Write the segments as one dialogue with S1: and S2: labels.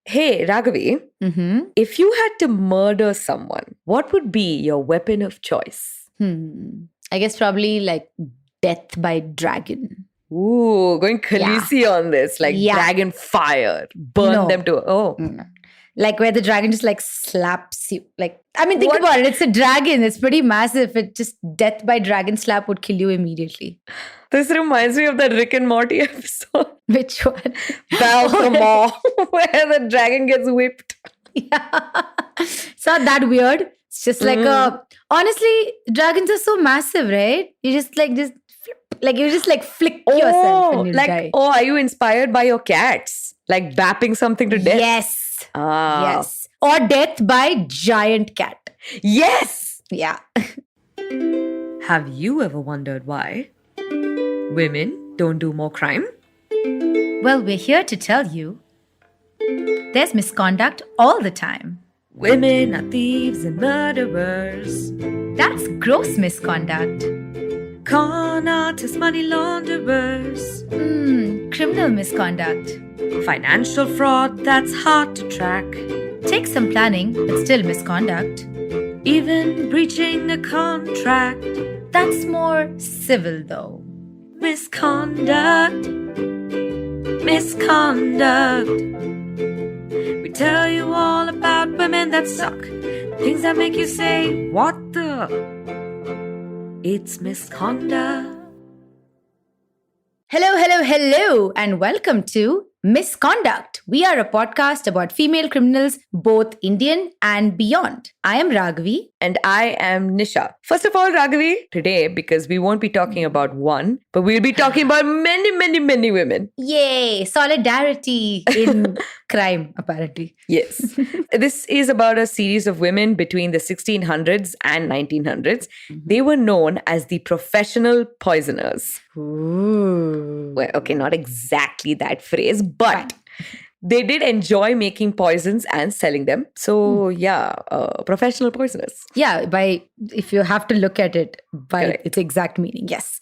S1: Hey, Raghavi, if you had to murder someone, what would be your weapon of choice?
S2: I guess probably like death by dragon.
S1: Ooh, going Khaleesi on this, like dragon fire, burn them to. Oh.
S2: Like where the dragon just like slaps you. Like, I mean, think about it. It's a dragon. It's pretty massive. It just death by dragon slap would kill you immediately.
S1: This reminds me of that Rick and Morty episode.
S2: Which one?
S1: Baltimore, where the dragon gets whipped.
S2: Yeah. It's not that weird. It's just like honestly, dragons are so massive, right? You just flick yourself and you die.
S1: Oh, are you inspired by your cats? Like bapping something to death?
S2: Yes. Yes. Or death by giant cat.
S1: Yes.
S2: Yeah.
S1: Have you ever wondered why women don't do more crime?
S2: Well, we're here to tell you there's misconduct all the time.
S1: Women are thieves and murderers.
S2: That's gross misconduct.
S1: Con artists, money launderers.
S2: Criminal misconduct.
S1: Financial fraud that's hard to track.
S2: Takes some planning, but still misconduct.
S1: Even breaching a contract.
S2: That's more civil though.
S1: Misconduct. Misconduct. We tell you all about women that suck. Things that make you say, what the? It's misconduct.
S2: Hello, and welcome to Misconduct. We are a podcast about female criminals, both Indian and beyond. I am Raghavi.
S1: And I am Nisha. First of all, Raghavi, today, because we won't be talking about one, but we'll be talking about many women.
S2: Yay! Solidarity in crime, apparently.
S1: Yes. This is about a series of women between the 1600s and 1900s. They were known as the professional poisoners.
S2: Ooh.
S1: Well, okay, not exactly that phrase, but they did enjoy making poisons and selling them. So, professional poisoners.
S2: Yeah, if you have to look at it by
S1: Correct.
S2: its exact meaning, yes.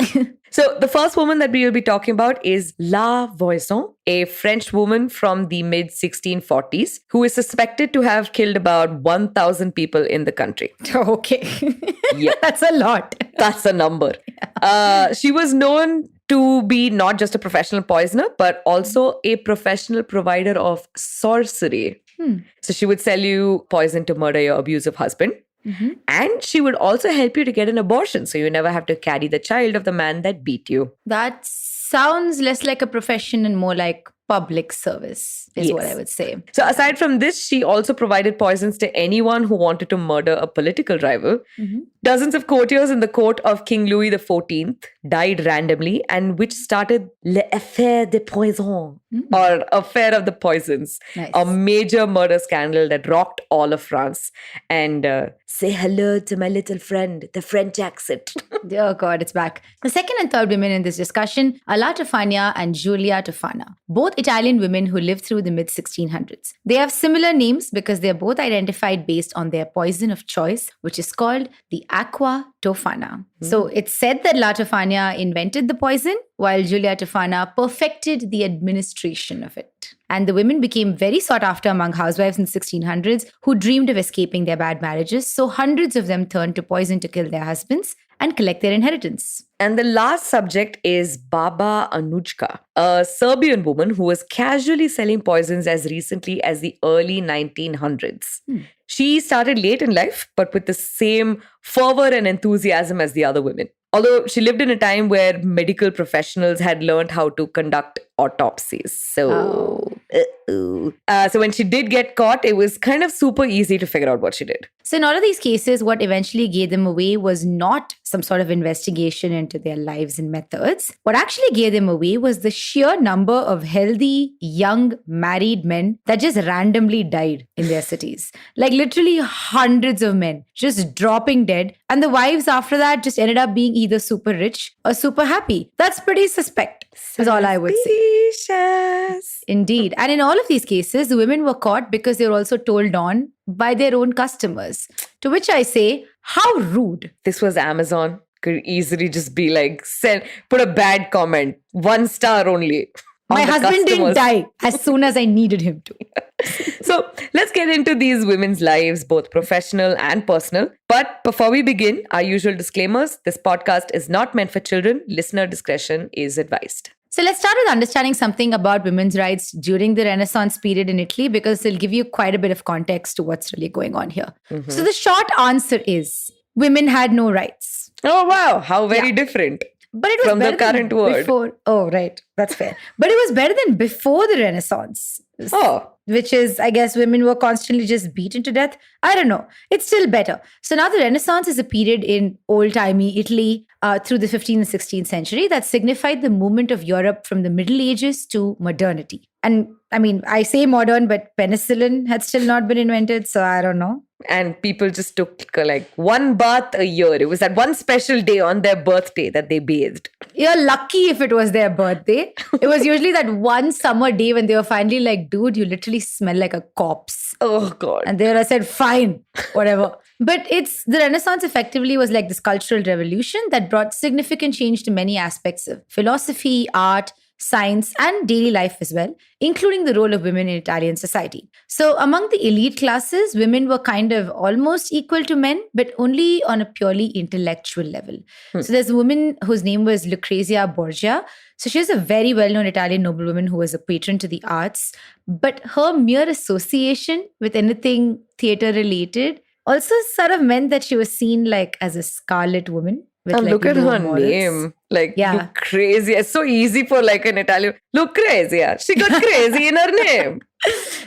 S1: So, the first woman that we will be talking about is La Voison, a French woman from the mid 1640s who is suspected to have killed about 1,000 people in the country.
S2: Okay.
S1: Yep.
S2: That's a lot.
S1: That's a number. She was known to be not just a professional poisoner, but also a professional provider of sorcery. So she would sell you poison to murder your abusive husband. And she would also help you to get an abortion, so you never have to carry the child of the man that beat you.
S2: That sounds less like a profession and more like public service is what I would say.
S1: So aside from this, she also provided poisons to anyone who wanted to murder a political rival. Dozens of courtiers in the court of King Louis XIV died randomly, and which started l'affaire des poisons, or affair of the poisons, a major murder scandal that rocked all of France. And say hello to my little friend, the French accent.
S2: Oh God, it's back. The second and third women in this discussion are La Tofania and Guilia Tofana, both Italian women who lived through the mid-1600s. They have similar names because they are both identified based on their poison of choice, which is called the aqua tofana. So it's said that La Tofania invented the poison, while Guilia Tofana perfected the administration of it. And the women became very sought after among housewives in the 1600s who dreamed of escaping their bad marriages. So hundreds of them turned to poison to kill their husbands and collect their inheritance.
S1: And the last subject is Baba Anuchka, a Serbian woman who was casually selling poisons as recently as the early 1900s. She started late in life, but with the same fervor and enthusiasm as the other women. Although she lived in a time where medical professionals had learned how to conduct autopsies. So when she did get caught, it was kind of super easy to figure out what she did.
S2: So in all of these cases, what eventually gave them away was not some sort of investigation into their lives and methods. What actually gave them away was the sheer number of healthy, young, married men that just randomly died in their cities. Like literally hundreds of men just dropping dead. And the wives after that just ended up being either super rich or super happy. That's pretty suspect, is all I would say. Indeed. And in all of these cases, the women were caught because they were also told on by their own customers. To which I say, how rude.
S1: This was Amazon. Could easily just be like, put a bad comment, 1 star only.
S2: My husband didn't die as soon as I needed him to.
S1: So let's get into these women's lives, both professional and personal. But before we begin, our usual disclaimers. This podcast is not meant for children. Listener discretion is advised.
S2: So let's start with understanding something about women's rights during the Renaissance period in Italy, because it'll give you quite a bit of context to what's really going on here. So the short answer is women had no rights.
S1: Oh, wow. How very different.
S2: But it was
S1: from the
S2: better
S1: current
S2: than
S1: word.
S2: Before. Oh, right. That's fair. But it was better than before the Renaissance.
S1: Oh.
S2: Which is, I guess, women were constantly just beaten to death. I don't know. It's still better. So now the Renaissance is a period in old-timey Italy through the 15th and 16th century that signified the movement of Europe from the Middle Ages to modernity. And I mean, I say modern, but penicillin had still not been invented, so I don't know.
S1: And people just took like one bath a year. It was that one special day on their birthday that they bathed.
S2: You're lucky if it was their birthday. It was usually that one summer day when they were finally like, dude, you literally smell like a corpse.
S1: Oh, God.
S2: And they said, fine, whatever. But the Renaissance effectively was like this cultural revolution that brought significant change to many aspects of philosophy, art, science, and daily life as well, including the role of women in Italian society. So among the elite classes, women were kind of almost equal to men, but only on a purely intellectual level. So there's a woman whose name was Lucrezia Borgia. So she was a very well-known Italian noblewoman who was a patron to the arts, but her mere association with anything theater-related also sort of meant that she was seen like as a scarlet woman.
S1: And
S2: like
S1: look at
S2: low
S1: her
S2: morals.
S1: name. Like,
S2: Yeah.
S1: Lucrezia. It's so easy for like an Italian. Lucrezia. She got crazy in her name.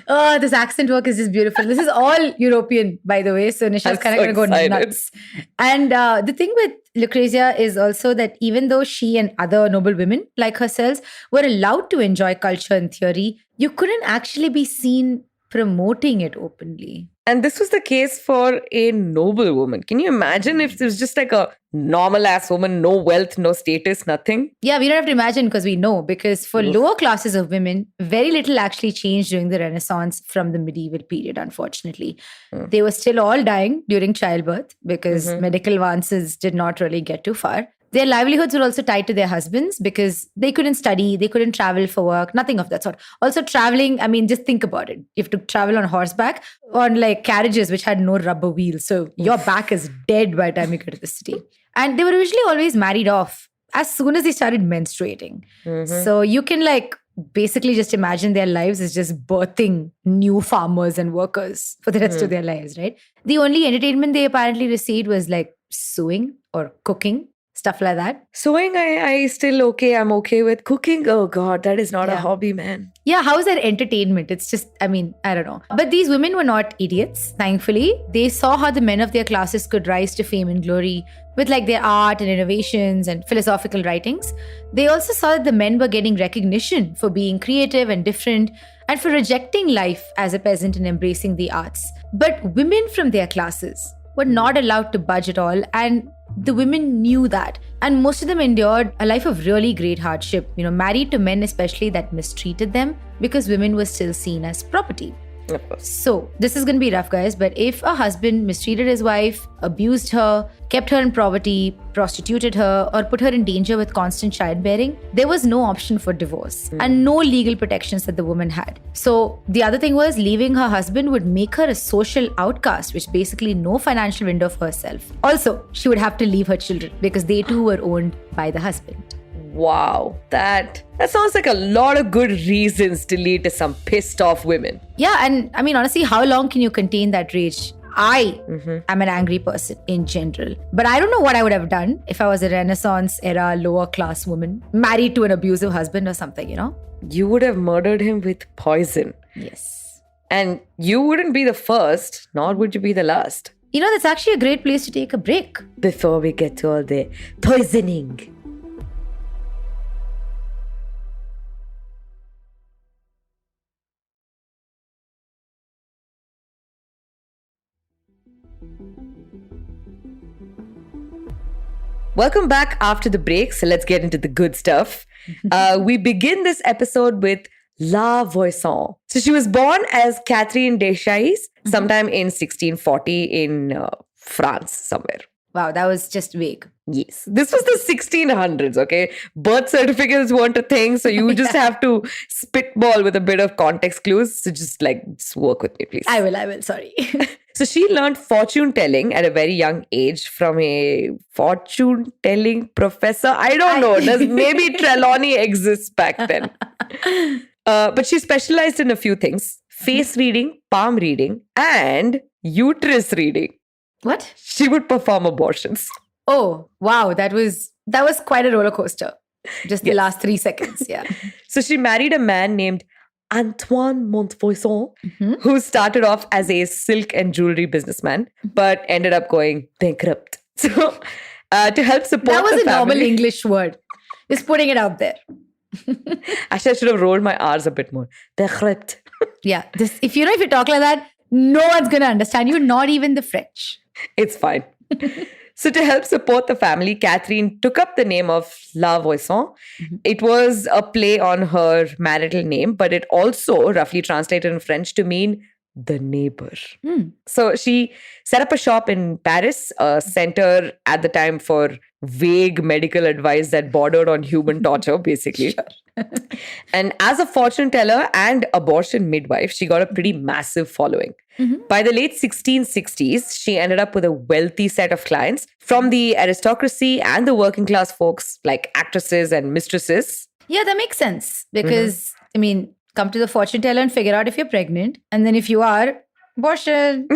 S2: Oh, this accent work is just beautiful. This is all European, by the way. So Nisha's
S1: I'm
S2: kind
S1: so
S2: of going to go
S1: excited.
S2: nuts. And the thing with Lucrezia is also that even though she and other noble women like herself were allowed to enjoy culture in theory, you couldn't actually be seen promoting it openly.
S1: And this was the case for a noble woman. Can you imagine if it was just like a normal ass woman, no wealth, no status, nothing?
S2: Yeah, we don't have to imagine because we know. Because for lower classes of women, very little actually changed during the Renaissance from the medieval period, unfortunately. They were still all dying during childbirth because medical advances did not really get too far. Their livelihoods were also tied to their husbands because they couldn't study, they couldn't travel for work, nothing of that sort. Also traveling, I mean, just think about it. You have to travel on horseback, on like carriages which had no rubber wheels. So your back is dead by the time you get to the city. And they were usually always married off as soon as they started menstruating. So you can like basically just imagine their lives as just birthing new farmers and workers for the rest of their lives, right? The only entertainment they apparently received was like sewing or cooking. Stuff like that.
S1: Sewing, I still okay. I'm okay with cooking. Oh God, that is not a
S2: Yeah.
S1: hobby, man.
S2: Yeah, how is that entertainment? It's just, I mean, I don't know. But these women were not idiots, thankfully. They saw how the men of their classes could rise to fame and glory with like their art and innovations and philosophical writings. They also saw that the men were getting recognition for being creative and different and for rejecting life as a peasant and embracing the arts. But women from their classes were not allowed to budge at all, and the women knew that. And most of them endured a life of really great hardship, married to men especially that mistreated them because women were still seen as property.
S1: Of course.
S2: So, this is going to be rough, guys, but if a husband mistreated his wife, abused her, kept her in poverty, prostituted her, or put her in danger with constant childbearing, there was no option for divorce and no legal protections that the woman had. So, the other thing was leaving her husband would make her a social outcast, which basically no financial window for herself. Also, she would have to leave her children because they too were owned by the husband.
S1: Wow, that sounds like a lot of good reasons to lead to some pissed off women.
S2: Yeah, and I mean, honestly, how long can you contain that rage? I am an angry person in general. But I don't know what I would have done if I was a Renaissance era lower class woman married to an abusive husband or something,
S1: You would have murdered him with poison.
S2: Yes.
S1: And you wouldn't be the first, nor would you be the last.
S2: That's actually a great place to take a break.
S1: Before we get to all the poisoning. Welcome back after the break. So let's get into the good stuff. We begin this episode with La Voison. So she was born as Catherine Deschais sometime in 1640 in France somewhere.
S2: Wow, that was just vague.
S1: Yes. This was the 1600s, okay? Birth certificates weren't a thing, so you just have to spitball with a bit of context clues. So just work with me, please.
S2: I will. Sorry.
S1: So she learned fortune telling at a very young age from a fortune telling professor. I don't know. Maybe Trelawney exists back then. But she specialized in a few things: face reading, palm reading, and uterus reading.
S2: What?
S1: She would perform abortions.
S2: Oh, wow. That was quite a roller coaster. Just the last 3 seconds. Yeah.
S1: So she married a man named Antoine Voison, who started off as a silk and jewelry businissman, but ended up going bankrupt. So to help support
S2: that was
S1: the
S2: a normal
S1: family,
S2: English word. Just putting it out there.
S1: Actually, I should have rolled my R's a bit more. Bankrupt.
S2: Yeah. If you talk like that, no one's going to understand you, not even the French.
S1: It's fine. So to help support the family, Catherine took up the name of La Voison. It was a play on her marital name, but it also roughly translated in French to mean the neighbor. So she set up a shop in Paris, a center at the time for vague medical advice that bordered on human torture, basically. And as a fortune teller and abortion midwife, she got a pretty massive following. By the late 1660s, she ended up with a wealthy set of clients from the aristocracy and the working class folks like actresses and mistresses.
S2: Yeah, that makes sense because, come to the fortune teller and figure out if you're pregnant. And then if you are, abortion.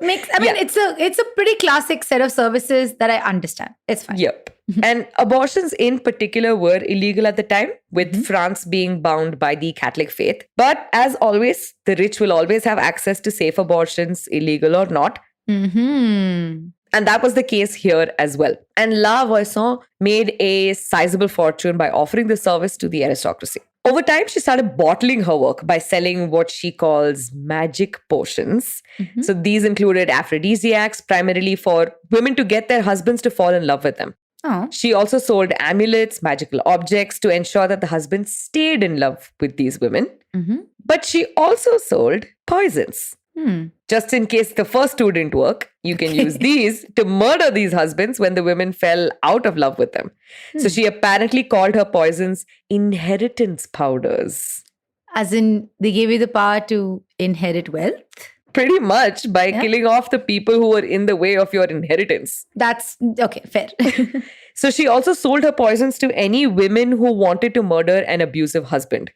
S2: It's a pretty classic set of services that I understand. It's fine.
S1: Yep. And abortions in particular were illegal at the time, with France being bound by the Catholic faith. But as always, the rich will always have access to safe abortions, illegal or not. And that was the case here as well. And La Voison made a sizable fortune by offering the service to the aristocracy. Over time, she started bottling her work by selling what she calls magic potions. So these included aphrodisiacs, primarily for women to get their husbands to fall in love with them.
S2: Oh.
S1: She also sold amulets, magical objects to ensure that the husband stayed in love with these women. But she also sold poisons. Just in case the first two didn't work, you can use these to murder these husbands when the women fell out of love with them. So she apparently called her poisons inheritance powders.
S2: As in, they gave you the power to inherit wealth?
S1: Pretty much by killing off the people who were in the way of your inheritance.
S2: That's okay, fair.
S1: So she also sold her poisons to any women who wanted to murder an abusive husband.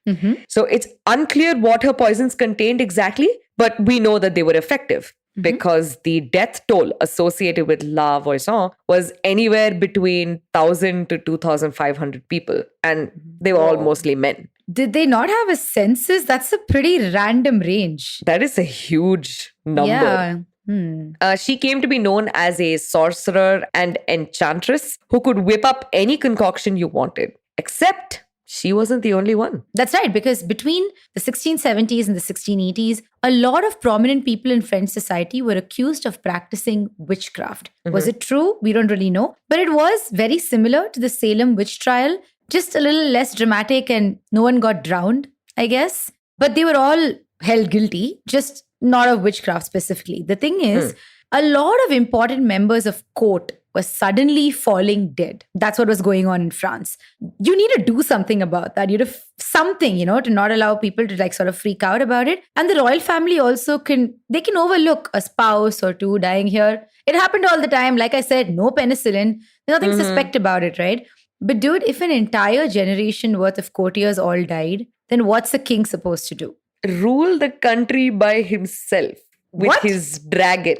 S1: So it's unclear what her poisons contained exactly, but we know that they were effective because the death toll associated with La Voison was anywhere between 1,000 to 2,500 people. And they were all mostly men.
S2: Did they not have a census? That's a pretty random range.
S1: That is a huge number.
S2: Yeah.
S1: She came to be known as a sorcerer and enchantress who could whip up any concoction you wanted. Except she wasn't the only one.
S2: That's right, because between the 1670s and the 1680s, a lot of prominent people in French society were accused of practicing witchcraft. Was it true? We don't really know. But it was very similar to the Salem witch trial, just a little less dramatic and no one got drowned, I guess. But they were all held guilty, just not of witchcraft specifically. The thing is, a lot of important members of court were suddenly falling dead. That's what was going on in France. You need to do something about that. You need something, to not allow people to sort of freak out about it. And the royal family also can overlook a spouse or two dying here. It happened all the time. Like I said, no penicillin. There's nothing suspect about it, right? But dude, if an entire generation worth of courtiers all died, then what's a king supposed to do?
S1: Rule the country by himself with his dragon.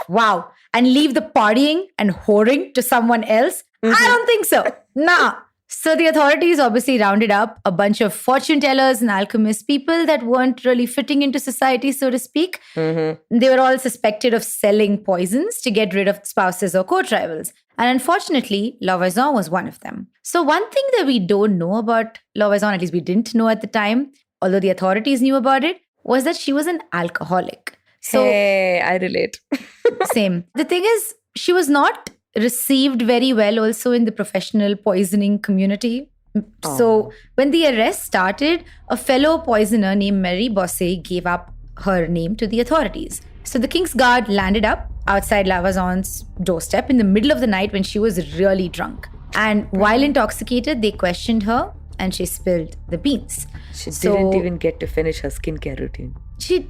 S2: Wow. And leave the partying and whoring to someone else? I don't think so. Nah. So the authorities obviously rounded up a bunch of fortune tellers and alchemist people that weren't really fitting into society, so to speak. They were all suspected of selling poisons to get rid of spouses or court rivals. And unfortunately, La Voison was one of them. So one thing that we don't know about La Voison, at least we didn't know at the time, although the authorities knew about it, was that she was an alcoholic. So,
S1: hey, I relate.
S2: Same. The thing is, she was not received very well also in the professional poisoning community. So when the arrest started, a fellow poisoner named Mary Bosset gave up her name to the authorities. So the King's Guard landed up outside La Voison's doorstep in the middle of the night when she was really drunk. And while intoxicated, they questioned her and she spilled the beans.
S1: She didn't even get to finish her skincare routine.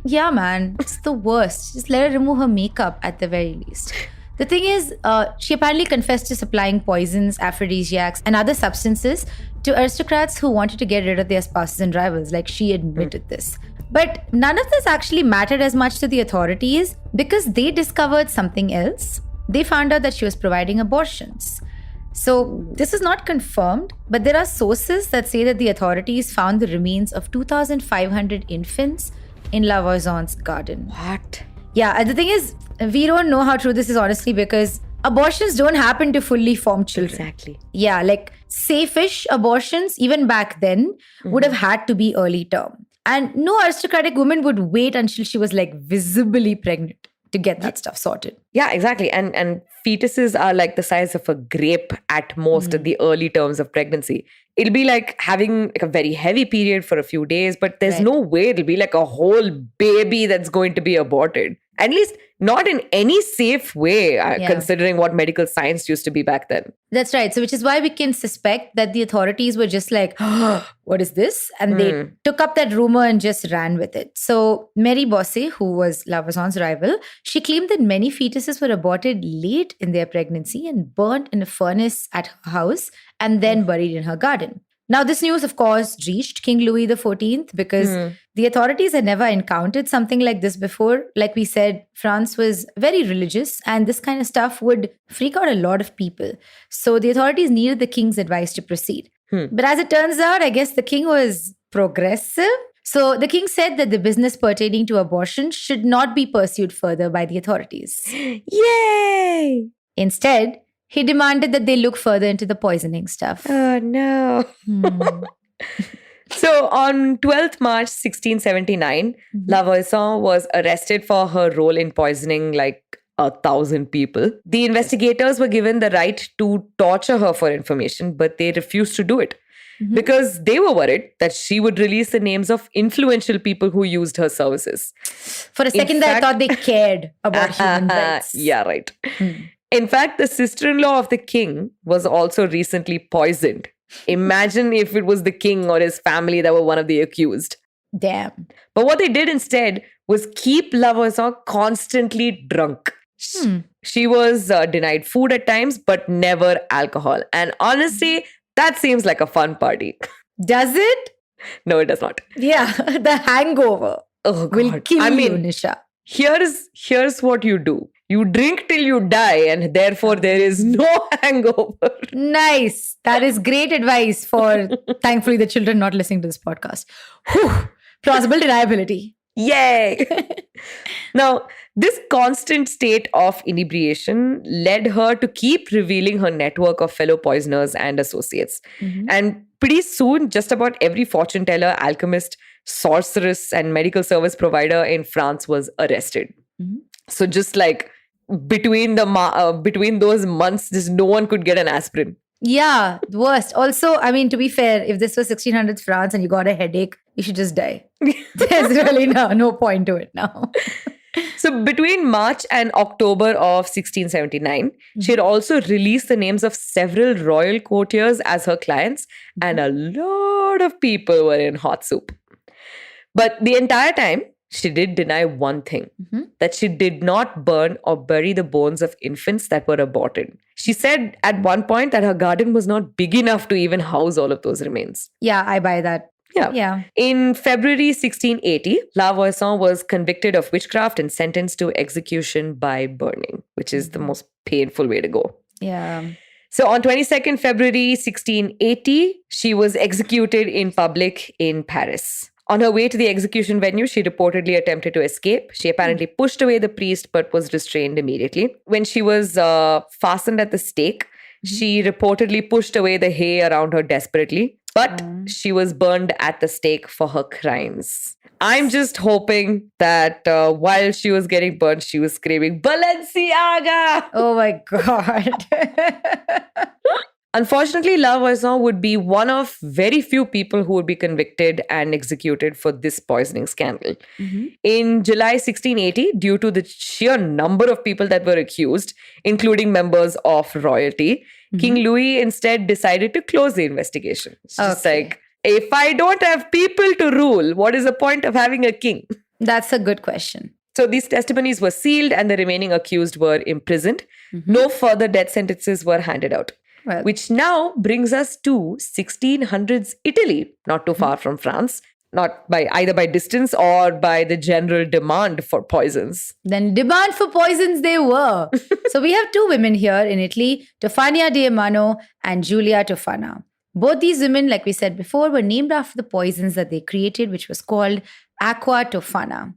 S2: Yeah, man, it's the worst. Just let her remove her makeup at the very least. The thing is, she apparently confessed to supplying poisons, aphrodisiacs, and other substances to aristocrats who wanted to get rid of their spouses and rivals. Like, she admitted this. But none of this actually mattered as much to the authorities because they discovered something else. They found out that she was providing abortions. So this is not confirmed, but there are sources that say that the authorities found the remains of 2,500 infants in La Voison's garden.
S1: What?
S2: Yeah, the thing is, we don't know how true this is honestly because abortions don't happen to fully formed children.
S1: Exactly.
S2: Yeah, like safe-ish abortions, even back then, would have had to be early term. And no aristocratic woman would wait until she was like visibly pregnant to get that stuff sorted.
S1: Yeah, exactly. And fetuses are like the size of a grape at most at the early terms of pregnancy. It'll be like having like a very heavy period for a few days, but there's no way it'll be like a whole baby that's going to be aborted. At least not in any safe way, considering what medical science used to be back then.
S2: That's right. So which is why we can suspect that the authorities were just like, oh, what is this? And they took up that rumor and just ran with it. So Mary Bossé, who was La Voison's rival, she claimed that many fetuses were aborted late in their pregnancy and burnt in a furnace at her house and then buried in her garden. Now, this news, of course, reached King Louis XIV because the authorities had never encountered something like this before. Like we said, France was very religious and this kind of stuff would freak out a lot of people. So the authorities needed the king's advice to proceed. But as it turns out, I guess the king was progressive. So the king said that the business pertaining to abortion should not be pursued further by the authorities.
S1: Yay!
S2: Instead, he demanded that they look further into the poisoning stuff.
S1: Oh, no. So on 12th March 1679, La Voison was arrested for her role in poisoning like 1,000 people. The investigators were given the right to torture her for information, but they refused to do it because they were worried that she would release the names of influential people who used her services.
S2: For a second, I thought they cared about human rights.
S1: Yeah, right. In fact, the sister-in-law of the king was also recently poisoned. Imagine if it was the king or his family that were one of the accused.
S2: Damn.
S1: But what they did instead was keep La Voison constantly drunk. She was denied food at times, but never alcohol. And honestly, that seems like a fun party.
S2: Does it?
S1: No, it does not.
S2: Yeah, the hangover will kill you, Nisha.
S1: Here's what you do. You drink till you die, and therefore there is no hangover.
S2: Nice. That is great advice for, thankfully, the children not listening to this podcast. Whew. Plausible deniability.
S1: Yay! Now, this constant state of inebriation led her to keep revealing her network of fellow poisoners and associates. And pretty soon, just about every fortune teller, alchemist, sorceress, and medical service provider in France was arrested. So just like between those months, just no one could get an aspirin.
S2: Yeah, the worst. Also, I mean, to be fair, if this was 1600s France and you got a headache, you should just die. There's really no point to it now.
S1: So between March and October of 1679, she had also released the names of several royal courtiers as her clients, and a lot of people were in hot soup. But the entire time, she did deny one thing, that she did not burn or bury the bones of infants that were aborted. She said at one point that her garden was not big enough to even house all of those remains.
S2: Yeah, I buy that.
S1: Yeah. In February 1680, La Voison was convicted of witchcraft and sentenced to execution by burning, which is the most painful way to go.
S2: Yeah.
S1: So on 22nd February 1680, she was executed in public in Paris. On her way to the execution venue, she reportedly attempted to escape. She apparently pushed away the priest but was restrained immediately. When she was fastened at the stake, she reportedly pushed away the hay around her desperately, but she was burned at the stake for her crimes. I'm just hoping that while she was getting burned, she was screaming, "Balenciaga!"
S2: Oh my God.
S1: Unfortunately, La Voison would be one of very few people who would be convicted and executed for this poisoning scandal. In July 1680, due to the sheer number of people that were accused, including members of royalty, King Louis instead decided to close the investigation. It's just like, if I don't have people to rule, what is the point of having a king?
S2: That's a good question.
S1: So these testimonies were sealed and the remaining accused were imprisoned. No further death sentences were handed out.
S2: Well,
S1: Which now brings us to 1600s Italy, not too far from France, not by either by distance or by the general demand for poisons.
S2: then demand for poisons they were. So we have two women here in Italy, Tofania di Mano and Giulia Tofana. Both these women, like we said before, were named after the poisons that they created, which was called aqua tofana.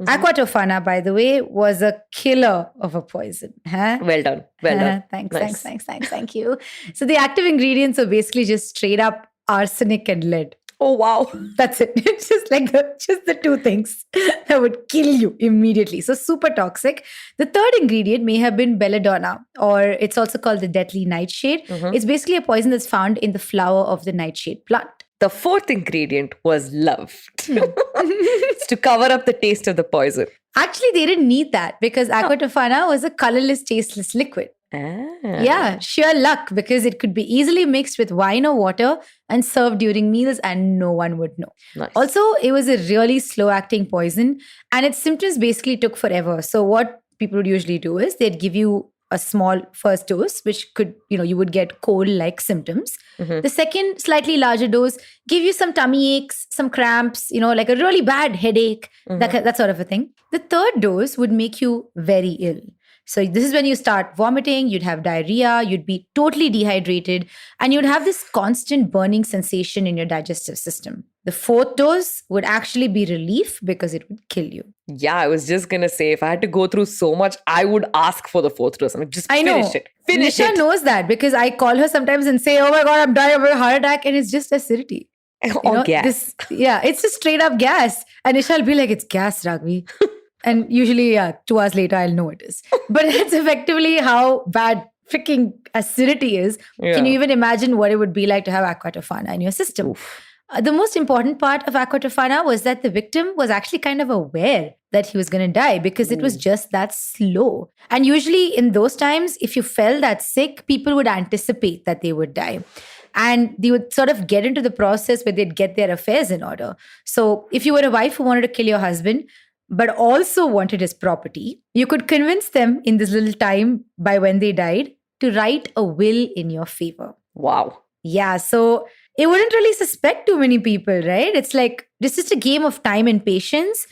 S2: Aqua tofana, by the way, was a killer of a poison. Huh?
S1: Well done. Well done.
S2: Thanks,
S1: Nice.
S2: thank you. So the active ingredients are basically just straight up arsenic and lead.
S1: Oh, wow.
S2: That's it. It's just like just the two things that would kill you immediately. So super toxic. The third ingredient may have been belladonna, or it's also called the deadly nightshade. It's basically a poison that's found in the flower of the nightshade plant.
S1: The fourth ingredient was love. It's to cover up the taste of the poison.
S2: Actually, they didn't need that because aqua tofana was a colorless, tasteless liquid. Yeah, sheer luck because it could be easily mixed with wine or water and served during meals and no one would know.
S1: Nice.
S2: Also, it was a really slow acting poison and its symptoms basically took forever. So what people would usually do is they'd give you a small first dose, which could, you would get cold-like symptoms. The second, slightly larger dose, give you some tummy aches, some cramps, like a really bad headache, that sort of a thing. The third dose would make you very ill. So this is when you start vomiting, you'd have diarrhea, you'd be totally dehydrated, and you'd have this constant burning sensation in your digestive system. The fourth dose would actually be relief because it would kill you.
S1: Yeah, I was just going to say, if I had to go through so much, I would ask for the fourth dose. I mean, just finish it. Finish
S2: Nisha
S1: it.
S2: knows that because I call her sometimes and say, oh my God, I'm dying of a heart attack. And it's just acidity.
S1: Gas.
S2: It's just straight up gas. And Nisha will be like, it's gas, Ragvi. And usually, 2 hours later, I'll know it is. But it's effectively how bad freaking acidity is.
S1: Yeah.
S2: Can you even imagine what it would be like to have aqua tofana in your system? The most important part of aqua tofana was that the victim was actually kind of aware that he was going to die because it was just that slow. And usually in those times, if you felt that sick, people would anticipate that they would die. And they would sort of get into the process where they'd get their affairs in order. So if you were a wife who wanted to kill your husband, but also wanted his property, you could convince them in this little time by when they died to write a will in your favor.
S1: Wow.
S2: Yeah, so it wouldn't really suspect too many people, right? It's like, this is a game of time and patience,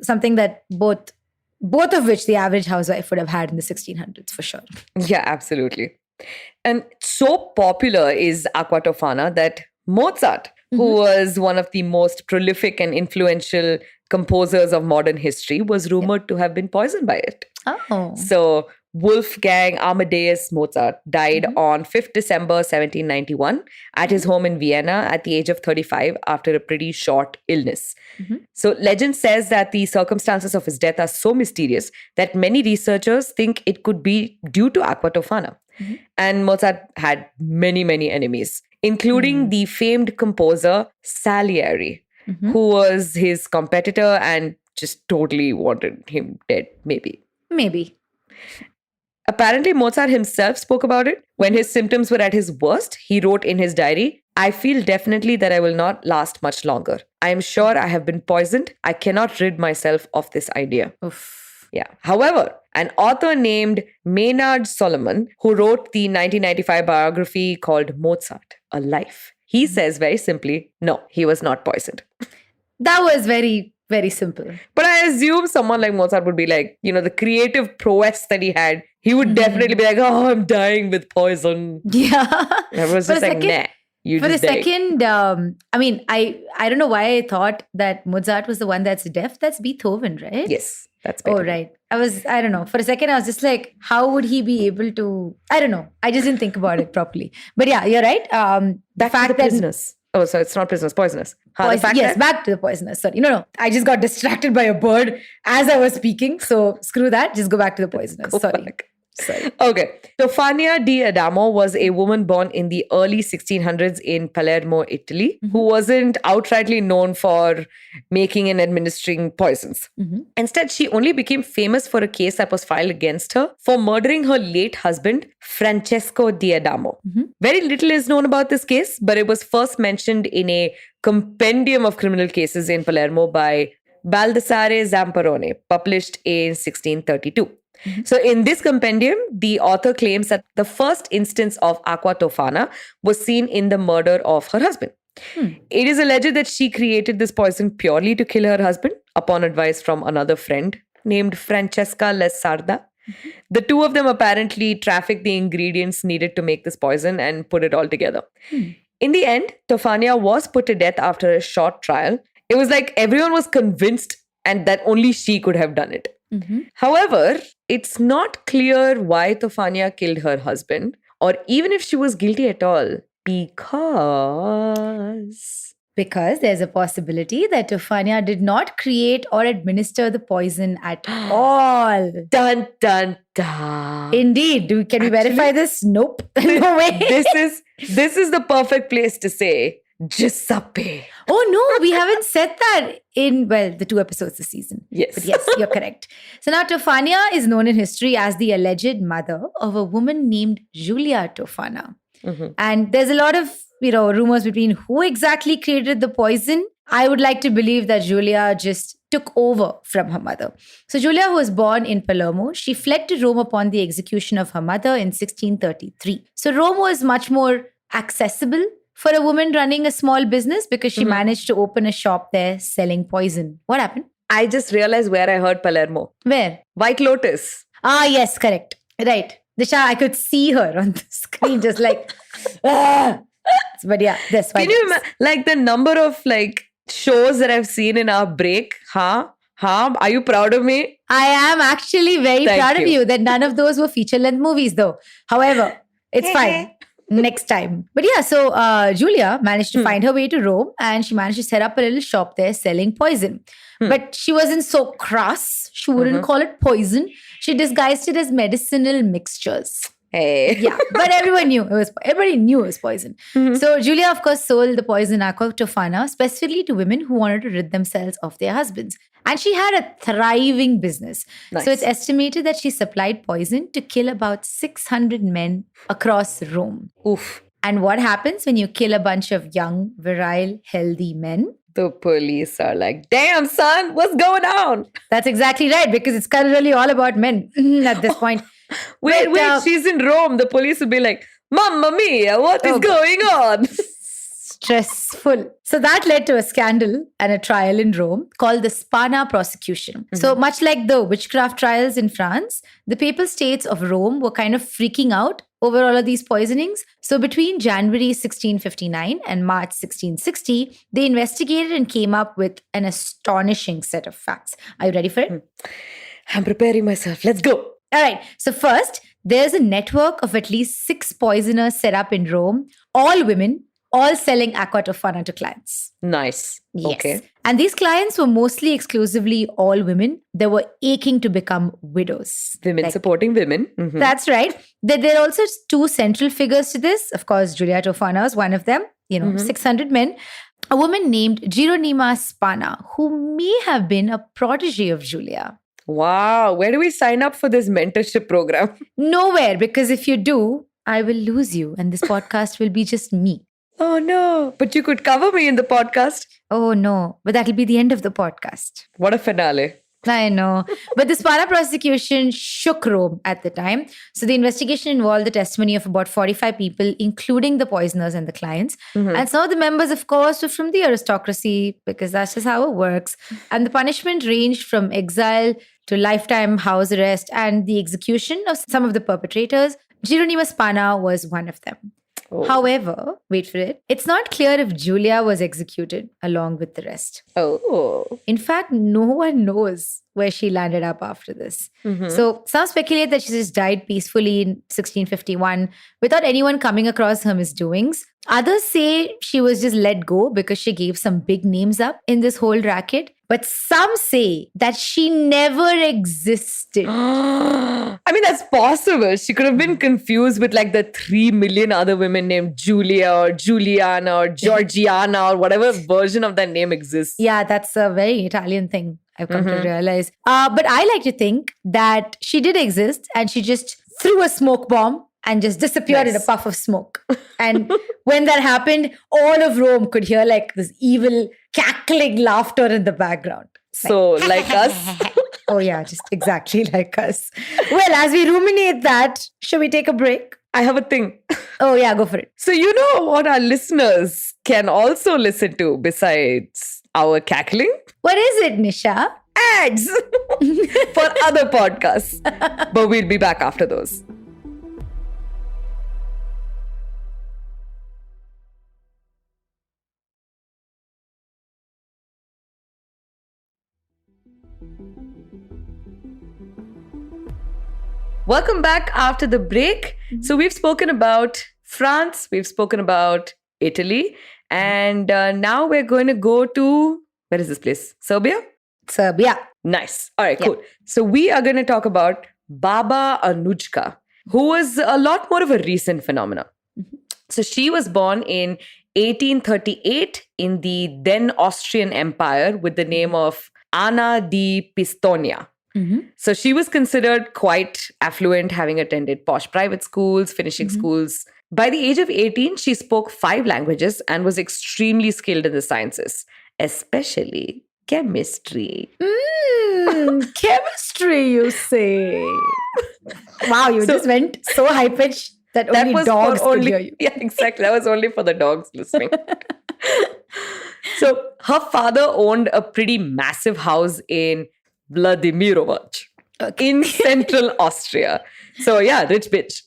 S2: something that both of which the average housewife would have had in the 1600s for sure.
S1: Yeah, absolutely. And so popular is aqua tofana that Mozart, who was one of the most prolific and influential composers of modern history, was rumored to have been poisoned by it.
S2: Oh.
S1: So Wolfgang Amadeus Mozart died on 5th December 1791 at his home in Vienna at the age of 35 after a pretty short illness. So legend says that the circumstances of his death are so mysterious that many researchers think it could be due to aqua tofana. And Mozart had many, many enemies, including the famed composer Salieri, who was his competitor and just totally wanted him dead, maybe. Apparently, Mozart himself spoke about it. When his symptoms were at his worst, he wrote in his diary, "I feel definitely that I will not last much longer. I am sure I have been poisoned. I cannot rid myself of this idea."
S2: Oof.
S1: Yeah. However, an author named Maynard Solomon, who wrote the 1995 biography called Mozart, A Life, he says very simply, no, he was not poisoned.
S2: That was very, very simple.
S1: But I assume someone like Mozart would be like, the creative prowess that he had, he would definitely be like, oh, I'm dying with poison.
S2: Yeah.
S1: Everyone's just like, nah, you
S2: For
S1: just
S2: the
S1: died.
S2: second, I don't know why I thought that Mozart was the one that's deaf. That's Beethoven, right?
S1: Yes, that's
S2: Oh,
S1: better.
S2: right. I don't know. For a second, I was just like, how would he be able to? I don't know. I just didn't think about it properly. But yeah, you're right.
S1: Back to the prisoners. Oh, so it's not prisoners, poisonous.
S2: Back to the poisonous. Sorry. No. I just got distracted by a bird as I was speaking. So screw that. Just go back to the poisonous. Sorry. Sorry.
S1: Okay. Tofania di Adamo was a woman born in the early 1600s in Palermo, Italy, who wasn't outrightly known for making and administering poisons. Instead, she only became famous for a case that was filed against her for murdering her late husband, Francesco di Adamo. Very little is known about this case, but it was first mentioned in a compendium of criminal cases in Palermo by Baldassare Zamparone, published in 1632. So in this compendium, the author claims that the first instance of aqua tofana was seen in the murder of her husband. It is alleged that she created this poison purely to kill her husband upon advice from another friend named Francesca Lessarda. The two of them apparently trafficked the ingredients needed to make this poison and put it all together. In the end, Tofania was put to death after a short trial. It was like everyone was convinced and that only she could have done it. However, it's not clear why Tofania killed her husband or even if she was guilty at all.
S2: Because there's a possibility that Tofania did not create or administer the poison at all.
S1: Dun dun dun.
S2: Indeed. Can we verify this? Nope. No way.
S1: This is the perfect place to say Giuseppe.
S2: Oh no, we haven't said that in, the 2 episodes this season.
S1: Yes.
S2: But yes, you're correct. So now Tofania is known in history as the alleged mother of a woman named Giulia Tofana. And there's a lot of, rumors between who exactly created the poison. I would like to believe that Giulia just took over from her mother. So Giulia, who was born in Palermo, she fled to Rome upon the execution of her mother in 1633. So Rome was much more accessible for a woman running a small business because she managed to open a shop there selling poison. What happened?
S1: I just realized where I heard Palermo.
S2: Where?
S1: White Lotus.
S2: Ah, yes, correct. Right. Disha, I could see her on the screen just like, ah. But yeah, that's why.
S1: Can you imagine, the number of shows that I've seen in our break? Huh? Are you proud of me?
S2: I am actually very proud of you that none of those were feature-length movies though. However, it's fine. Next time. But yeah, so Giulia managed to find her way to Rome and she managed to set up a little shop there selling poison. But she wasn't so crass. She wouldn't call it poison. She disguised it as medicinal mixtures.
S1: Hey.
S2: Yeah, but everybody knew it was poison. So Giulia, of course, sold the poison aqua tofana specifically to women who wanted to rid themselves of their husbands. And she had a thriving business.
S1: Nice.
S2: So it's estimated that she supplied poison to kill about 600 men across Rome.
S1: Oof.
S2: And what happens when you kill a bunch of young, virile, healthy men?
S1: The police are like, damn, son, what's going on?
S2: That's exactly right, because it's currently all about men at this point.
S1: Wait, she's in Rome. The police would be like, Mamma mia, what is going on?
S2: Stressful. So that led to a scandal and a trial in Rome called the Spana prosecution. So much like the witchcraft trials in France, the papal states of Rome were kind of freaking out over all of these poisonings. So between January 1659 and March 1660, they investigated and came up with an astonishing set of facts. Are you ready for it?
S1: I'm preparing myself. Let's go.
S2: All right. So first, there's a network of at least 6 poisoners set up in Rome, all women, all selling aqua tofana to clients.
S1: Nice.
S2: Yes.
S1: Okay.
S2: And these clients were mostly exclusively all women. They were aching to become widows.
S1: Women supporting women.
S2: That's right. There are also 2 central figures to this. Of course, Giulia Tofana is one of them. 600 men. A woman named Geronima Spana, who may have been a protege of Giulia.
S1: Wow. Where do we sign up for this mentorship program?
S2: Nowhere, because if you do, I will lose you and this podcast will be just me.
S1: Oh no, but you could cover me in the podcast.
S2: Oh no, but that'll be the end of the podcast.
S1: What a finale.
S2: I know. But the Spana prosecution shook Rome at the time. So the investigation involved the testimony of about 45 people, including the poisoners and the clients. And some of the members, of course, were from the aristocracy, because that's just how it works. And the punishment ranged from exile to lifetime house arrest and the execution of some of the perpetrators. Geronima Spana was one of them.
S1: Oh.
S2: However, wait for it, it's not clear if Giulia was executed along with the rest.
S1: Oh.
S2: In fact, no one knows where she landed up after this. So some speculate that she just died peacefully in 1651 without anyone coming across her misdoings. Others say she was just let go because she gave some big names up in this whole racket. But some say that she never existed.
S1: I mean, that's possible. She could have been confused with like the 3 million other women named Julia or Juliana or Georgiana or whatever version of that name exists.
S2: Yeah, that's a very Italian thing, I've come to realize. But I like to think that she did exist and she just threw a smoke bomb and just disappeared in a puff of smoke. And when that happened, all of Rome could hear like this evil cackling laughter in the background.
S1: So, like us.
S2: Oh, yeah, just exactly like us. Well, as we ruminate that, should we take a break?
S1: I have a thing.
S2: Oh, yeah, go for it.
S1: So, you know what our listeners can also listen to besides our cackling?
S2: What is it, Nisha?
S1: Ads for other podcasts. But we'll be back after those. Welcome back after the break. So we've spoken about France, we've spoken about Italy, and now we're going to go to, where is this place? Serbia?
S2: Serbia.
S1: Nice. All right, cool. So we are going to talk about Baba Anuchka, who was a lot more of a recent phenomenon. So she was born in 1838 in the then Austrian Empire with the name of Anna di Pistoia. So she was considered quite affluent, having attended posh private schools, finishing schools. By the age of 18, she spoke 5 languages and was extremely skilled in the sciences, especially chemistry.
S2: Chemistry, you say? Wow, you just went so high-pitched that only dogs could hear you.
S1: Yeah, exactly. That was only for the dogs listening. So her father owned a pretty massive house in Vladimirovac in central Austria. So yeah, rich bitch.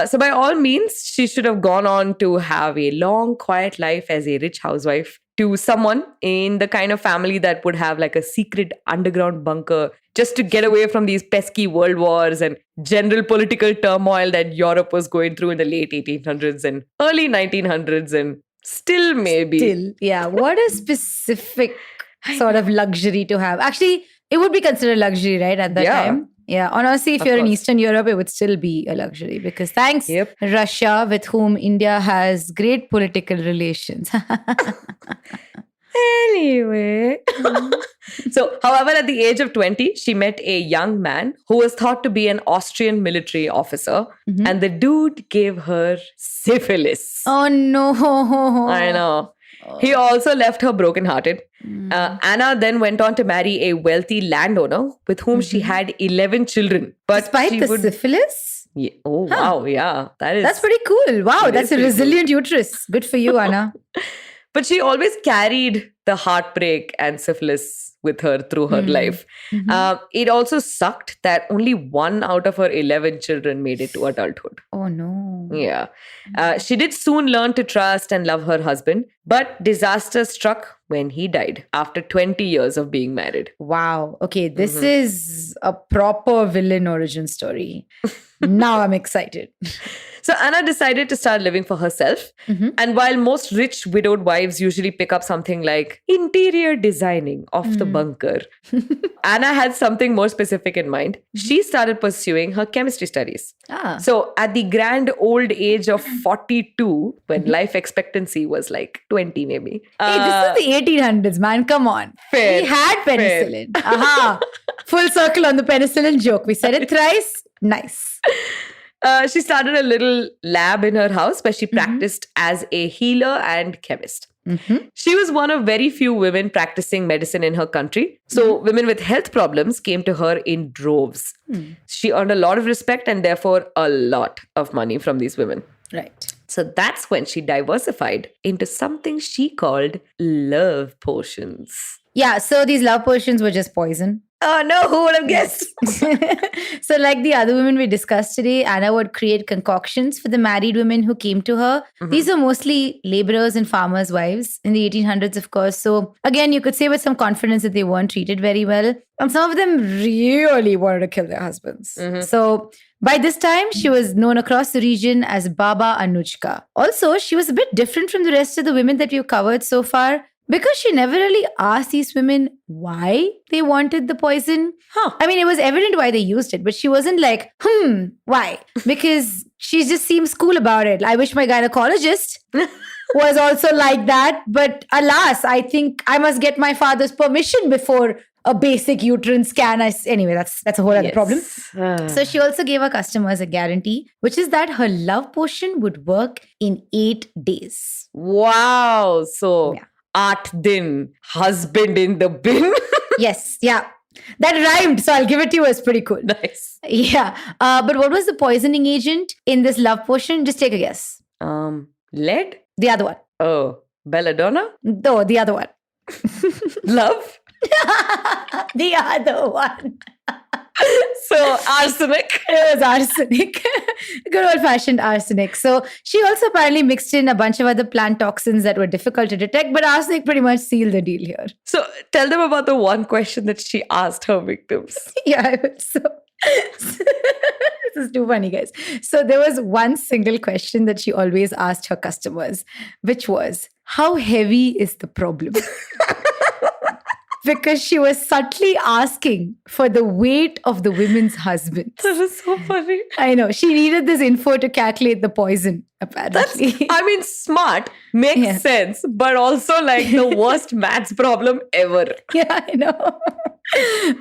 S1: So by all means, she should have gone on to have a long, quiet life as a rich housewife to someone in the kind of family that would have like a secret underground bunker just to get away from these pesky world wars and general political turmoil that Europe was going through in the late 1800s and early 1900s and still maybe.
S2: Still, yeah. What a specific sort of luxury to have. Actually, it would be considered luxury, right, at that time? Yeah. Honestly, if you're in Eastern Europe, it would still be a luxury because thanks, Russia, with whom India has great political relations.
S1: Anyway. So, however, at the age of 20, she met a young man who was thought to be an Austrian military officer. And the dude gave her syphilis.
S2: Oh, no.
S1: I know. He also left her brokenhearted. Anna then went on to marry a wealthy landowner with whom she had 11 children. But
S2: despite the syphilis?
S1: Yeah. Oh, wow. Yeah.
S2: That's pretty cool. Wow. That's a resilient uterus. Good for you, Anna.
S1: But she always carried the heartbreak and syphilis with her through her life. It also sucked that only 1 out of her 11 children made it to adulthood.
S2: Oh, no.
S1: Yeah. She did soon learn to trust and love her husband, but disaster struck when he died after 20 years of being married.
S2: Wow. Okay, this is a proper villain origin story. Now I'm excited.
S1: So Anna decided to start living for herself. And while most rich widowed wives usually pick up something like interior designing of the bunker, Anna had something more specific in mind. She started pursuing her chemistry studies. So at the grand old age of 42, when life expectancy was like 20 maybe.
S2: Hey, this is the 1800s, man. Come on.
S1: Fair,
S2: we had penicillin. Aha. Full circle on the penicillin joke. We said it thrice. Nice.
S1: She started a little lab in her house where she practiced as a healer and chemist. She was one of very few women practicing medicine in her country. So women with health problems came to her in droves. She earned a lot of respect and therefore a lot of money from these women.
S2: Right.
S1: So that's when she diversified into something she called love potions.
S2: Yeah, so these love potions were just poison.
S1: Oh no, who would have guessed?
S2: So, like the other women we discussed today, Anna would create concoctions for the married women who came to her. These are mostly laborers and farmers' wives in the 1800s, of course. So, again, you could say with some confidence that they weren't treated very well. And some of them really wanted to kill their husbands. So, by this time, she was known across the region as Baba Anuchka. Also, she was a bit different from the rest of the women that we've covered so far, because she never really asked these women why they wanted the poison. I mean, it was evident why they used it, but she wasn't like, why? Because she just seems cool about it. I wish my gynecologist was also like that. But alas, I think I must get my father's permission before a basic uterine scan. Anyway, that's a whole other problem. So she also gave her customers a guarantee, which is that her love potion would work in 8 days.
S1: Wow. So... yeah. 8 din, husband in the bin.
S2: Yes, yeah. That rhymed, so I'll give it to you. It's pretty cool.
S1: Nice.
S2: Yeah. But what was the poisoning agent in this love potion? Just take a guess.
S1: Lead?
S2: The other one.
S1: Oh, belladonna?
S2: No, the other one.
S1: Love?
S2: The other one.
S1: So, arsenic.
S2: It was arsenic. Good old-fashioned arsenic. So, she also apparently mixed in a bunch of other plant toxins that were difficult to detect, but arsenic pretty much sealed the deal here.
S1: So, tell them about the one question that she asked her victims.
S2: Yeah, so this is too funny, guys. So, there was one single question that she always asked her customers, which was, how heavy is the problem? Because she was subtly asking for the weight of the women's husbands.
S1: That is so funny.
S2: I know. She needed this info to calculate the poison, apparently.
S1: Smart. Makes sense. But also like the worst maths problem ever.
S2: Yeah, I know.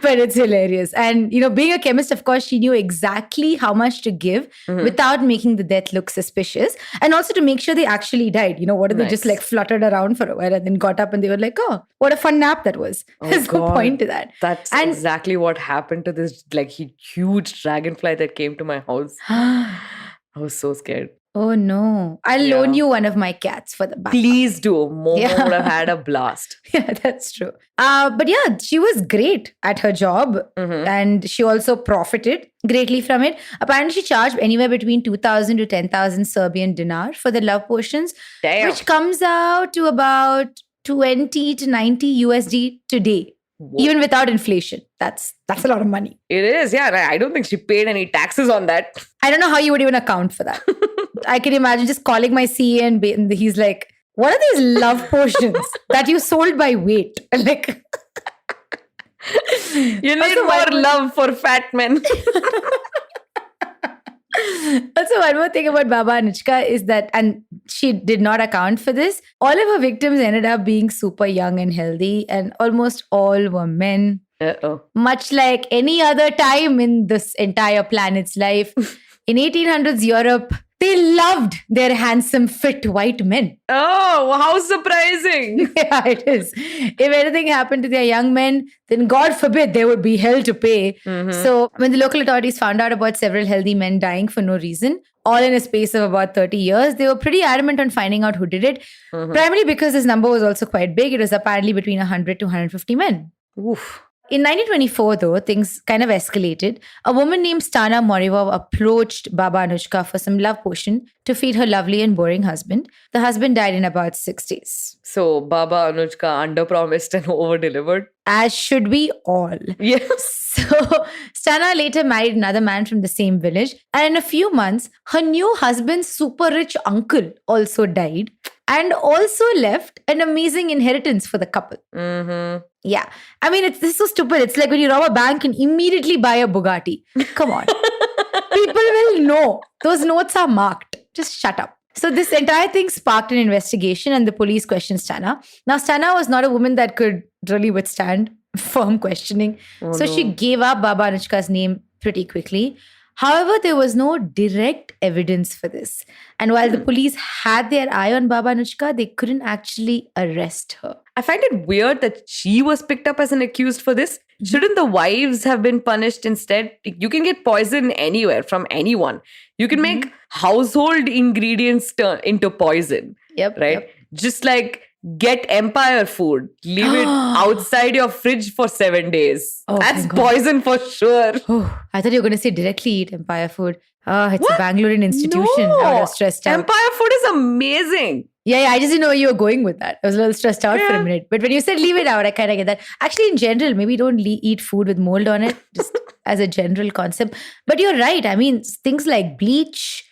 S2: But it's hilarious. And, being a chemist, of course, she knew exactly how much to give without making the death look suspicious. And also to make sure they actually died. What if they just like fluttered around for a while and then got up and they were like, oh, what a fun nap that was.
S1: Oh,
S2: There's no point to that.
S1: That's exactly what happened to this like huge dragonfly that came to my house. I was so scared.
S2: Oh no. I'll loan you one of my cats for the back.
S1: Please do. Momo would have had a blast.
S2: Yeah, that's true. But yeah, she was great at her job and she also profited greatly from it. Apparently, she charged anywhere between 2,000 to 10,000 Serbian dinar for the love potions, which comes out to about 20 to 90 USD today. Whoa. Even without inflation. That's a lot of money.
S1: It is, yeah. I don't think she paid any taxes on that.
S2: I don't know how you would even account for that. I can imagine just calling my CA and he's like, what are these love potions that you sold by weight? Like,
S1: you need more love for fat men.
S2: Also, one more thing about Baba Anuchka is that, and she did not account for this, all of her victims ended up being super young and healthy, and almost all were men. Much like any other time in this entire planet's life. In 1800s Europe, they loved their handsome, fit white men.
S1: Oh, how surprising.
S2: Yeah, it is. If anything happened to their young men, then God forbid there would be hell to pay. So when the local authorities found out about several healthy men dying for no reason, all in a space of about 30 years, they were pretty adamant on finding out who did it. Primarily because this number was also quite big. It was apparently between 100 to 150 men.
S1: Oof.
S2: In 1924, though, things kind of escalated. A woman named Stana Morivov approached Baba Anuchka for some love potion to feed her lovely and boring husband. The husband died in about 6 days.
S1: So Baba Anuchka underpromised and overdelivered.
S2: As should we all.
S1: Yes.
S2: So Stana later married another man from the same village. And in a few months, her new husband's super rich uncle also died. And also left an amazing inheritance for the couple. Yeah. I mean, this is so stupid. It's like when you rob a bank and immediately buy a Bugatti. Come on. People will know. Those notes are marked. Just shut up. So this entire thing sparked an investigation and the police questioned Stana. Now, Stana was not a woman that could really withstand firm questioning. She gave up Baba Anuchka's name pretty quickly. However, there was no direct evidence for this. And while the police had their eye on Baba Anuchka, they couldn't actually arrest her.
S1: I find it weird that she was picked up as an accused for this. Shouldn't the wives have been punished instead? You can get poison anywhere from anyone. You can make household ingredients turn into poison.
S2: Yep.
S1: Right?
S2: Yep.
S1: Just like Get Empire food. Leave it outside your fridge for 7 days.
S2: Oh,
S1: That's
S2: thank God.
S1: poison for sure.
S2: Oh, I thought you were going to say directly eat Empire food. It's
S1: What?
S2: a Bangalorean institution.
S1: No.
S2: I would have stressed out.
S1: Empire food is amazing.
S2: Yeah, I just didn't know where you were going with that. I was a little stressed out for a minute. But when you said leave it out, I kind of get that. Actually, in general, maybe don't eat food with mold on it, just as a general concept. But you're right. I mean, things like bleach,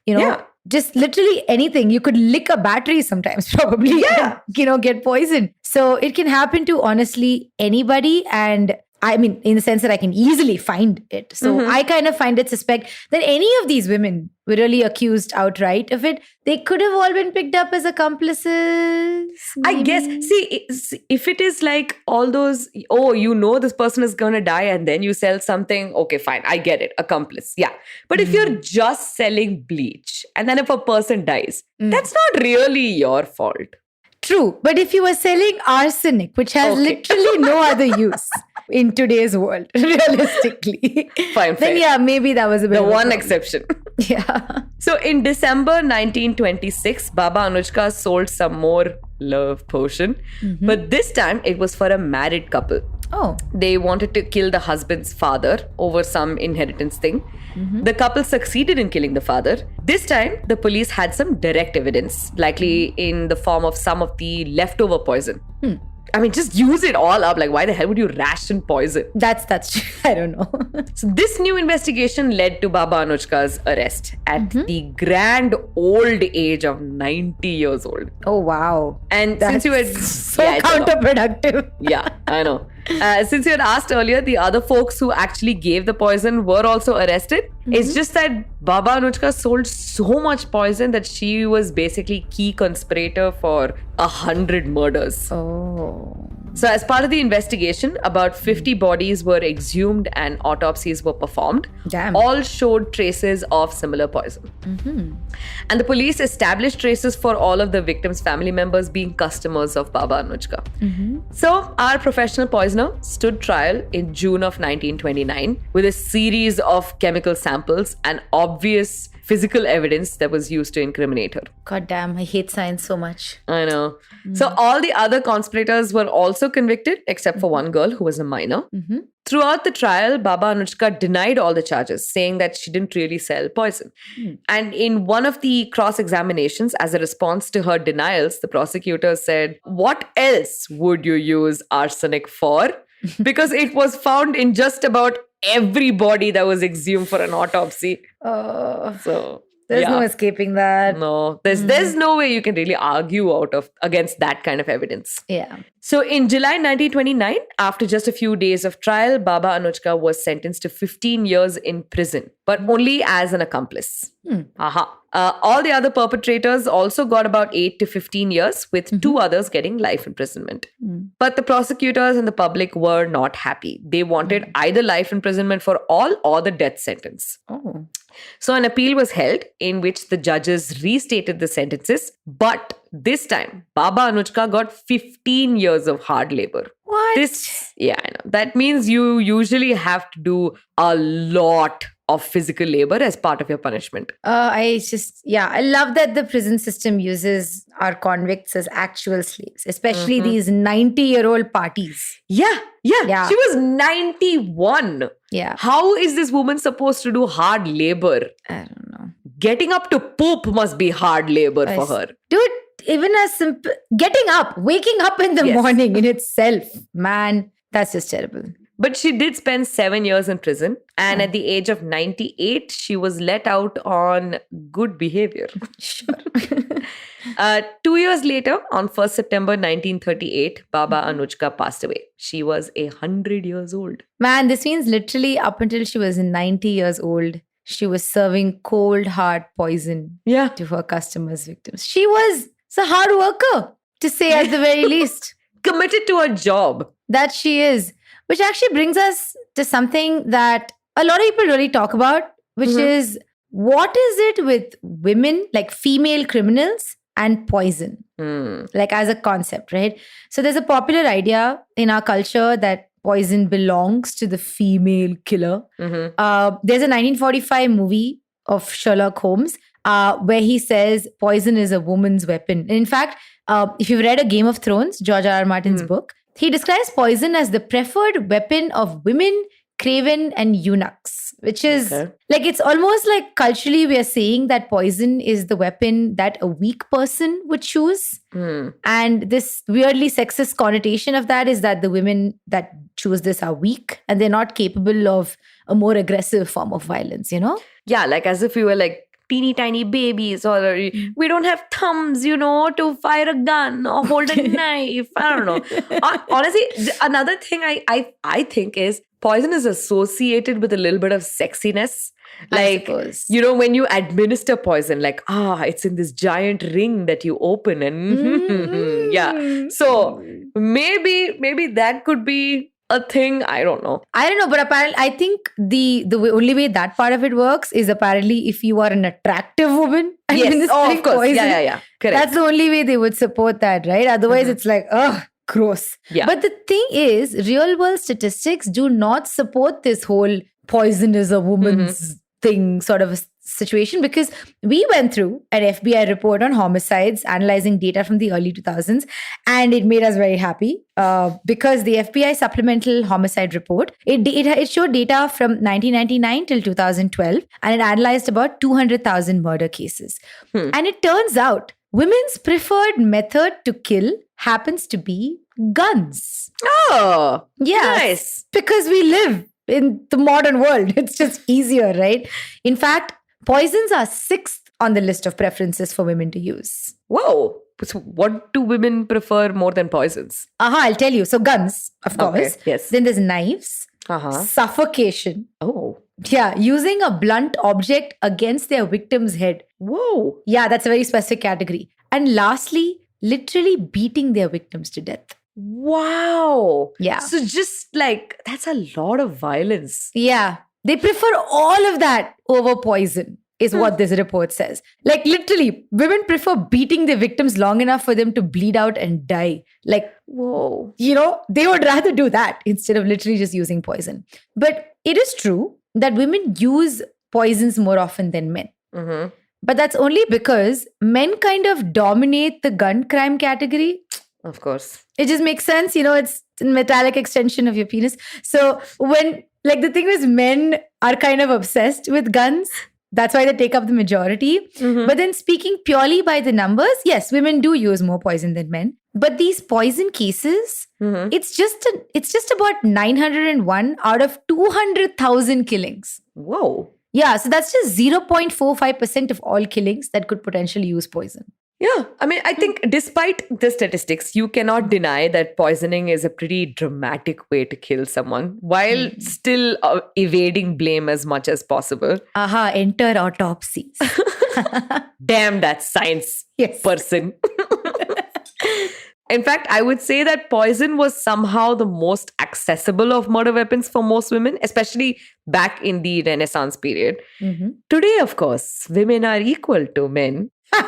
S2: just literally anything. You could lick a battery sometimes, probably, and, get poisoned. So it can happen to honestly anybody. And I mean, in the sense that I can easily find it. So I kind of find it suspect that any of these women were really accused outright of it. They could have all been picked up as accomplices.
S1: I guess, see, if it is like all those, this person is going to die and then you sell something, okay, fine, I get it, accomplice, yeah. But if you're just selling bleach and then if a person dies, that's not really your fault.
S2: True, but if you were selling arsenic, which has literally no other use in today's world, realistically,
S1: fine,
S2: then maybe that was a bit
S1: the
S2: of a
S1: one
S2: problem.
S1: exception.
S2: Yeah.
S1: So in December 1926, Baba Anushka sold some more love potion, but this time it was for a married couple.
S2: Oh.
S1: They wanted to kill the husband's father over some inheritance thing. The couple succeeded in killing the father. This time, the police had some direct evidence, likely in the form of some of the leftover poison. I mean, just use it all up. Like, why the hell would you ration poison?
S2: That's true. I don't know.
S1: So this new investigation led to Baba Anushka's arrest at the grand old age of 90 years old.
S2: Oh, wow.
S1: And
S2: That's
S1: since you had...
S2: so counterproductive.
S1: Yeah, I know. Since you had asked earlier, the other folks who actually gave the poison were also arrested. It's just that Baba Anushka sold so much poison that she was basically key conspirator for 100 murders.
S2: Oh.
S1: So as part of the investigation, about 50 bodies were exhumed and autopsies were performed.
S2: Damn.
S1: All showed traces of similar poison. And the police established traces for all of the victims' family members being customers of Baba Anushka. So our professional poisoner stood trial in June of 1929 with a series of chemical samples and obvious physical evidence that was used to incriminate her.
S2: God damn, I hate science so much.
S1: I know. So all the other conspirators were also convicted except for one girl who was a minor. Throughout the trial, Baba Anushka denied all the charges, saying that she didn't really sell poison. And in one of the cross-examinations, as a response to her denials, the prosecutor said, "What else would you use arsenic for?" Because it was found in just about every body that was exhumed for an autopsy. So
S2: there's no escaping that.
S1: No, there's no way you can really argue against that kind of evidence.
S2: Yeah.
S1: So in July 1929, after just a few days of trial, Baba Anushka was sentenced to 15 years in prison, but only as an accomplice. All the other perpetrators also got about 8 to 15 years, with 2 others getting life imprisonment. But the prosecutors and the public were not happy. They wanted either life imprisonment for all or the death sentence.
S2: Oh.
S1: So an appeal was held in which the judges restated the sentences, but this time Baba Anushka got 15 years of hard labor.
S2: What?
S1: I know. That means you usually have to do a lot of physical labor as part of your punishment.
S2: I love that the prison system uses our convicts as actual slaves, especially these 90-year-old parties.
S1: Yeah. She was 91.
S2: Yeah.
S1: How is this woman supposed to do hard labor?
S2: I don't know.
S1: Getting up to poop must be hard labor for her.
S2: Dude, even as simple waking up in the morning in itself, man, that's just terrible.
S1: But she did spend 7 years in prison. And at the age of 98, she was let out on good behavior.
S2: Sure.
S1: 2 years later, on 1st September 1938, Baba Anushka passed away. She was 100 years old.
S2: Man, this means literally up until she was 90 years old, she was serving cold, hard poison to her customers' victims. She was a hard worker, to say at the very least.
S1: Committed to her job.
S2: That she is. Which actually brings us to something that a lot of people really talk about, which is, what is it with women, like female criminals, and poison? Like as a concept, right? So there's a popular idea in our culture that poison belongs to the female killer. There's a 1945 movie of Sherlock Holmes. where he says poison is a woman's weapon. And in fact, if you've read A Game of Thrones, George R. R. Martin's book, he describes poison as the preferred weapon of women, craven, and eunuchs, which is like, it's almost like culturally we are saying that poison is the weapon that a weak person would choose. And this weirdly sexist connotation of that is that the women that choose this are weak and they're not capable of a more aggressive form of violence, you know?
S1: Yeah, like as if we were like teeny tiny babies, or we don't have thumbs, to fire a gun or hold a knife. I don't know. Honestly, another thing I think is poison is associated with a little bit of sexiness. Like, when you administer poison, like, it's in this giant ring that you open and yeah. So maybe that could be a thing. I don't know,
S2: but apparently I think the only way that part of it works is apparently if you are an attractive woman.
S1: Yes, of course. Poison, yeah. Correct.
S2: That's the only way they would support that, right? Otherwise, it's like, gross.
S1: Yeah.
S2: But the thing is, real world statistics do not support this whole poison is a woman's thing sort of a situation, because we went through an FBI report on homicides analyzing data from the early 2000s, and it made us very happy because the FBI supplemental homicide report, it showed data from 1999 till 2012, and it analyzed about 200,000 murder cases. And it turns out women's preferred method to kill happens to be guns.
S1: Oh,
S2: yeah,
S1: nice.
S2: Because we live in the modern world. It's just easier, right? In fact, poisons are 6th on the list of preferences for women to use.
S1: Whoa. So what do women prefer more than poisons?
S2: I'll tell you. So guns, of course.
S1: Okay, yes.
S2: Then there's knives, suffocation.
S1: Oh.
S2: Yeah, using a blunt object against their victim's head.
S1: Whoa.
S2: Yeah, that's a very specific category. And lastly, literally beating their victims to death.
S1: Wow.
S2: Yeah.
S1: So just like, that's a lot of violence.
S2: Yeah. They prefer all of that over poison, is what this report says. Like literally, women prefer beating their victims long enough for them to bleed out and die. Like,
S1: whoa.
S2: They would rather do that instead of literally just using poison. But it is true that women use poisons more often than men. But that's only because men kind of dominate the gun crime category.
S1: Of course.
S2: It just makes sense. It's a metallic extension of your penis. So when, like, the thing is, men are kind of obsessed with guns. That's why they take up the majority. But then speaking purely by the numbers, yes, women do use more poison than men. But these poison cases, it's just about 901 out of 200,000 killings.
S1: Whoa.
S2: Yeah, so that's just 0.45% of all killings that could potentially use poison.
S1: Yeah, I mean, I think despite the statistics, you cannot deny that poisoning is a pretty dramatic way to kill someone while still evading blame as much as possible.
S2: Enter autopsies.
S1: Damn that science person. In fact, I would say that poison was somehow the most accessible of murder weapons for most women, especially back in the Renaissance period. Today, of course, women are equal to men. In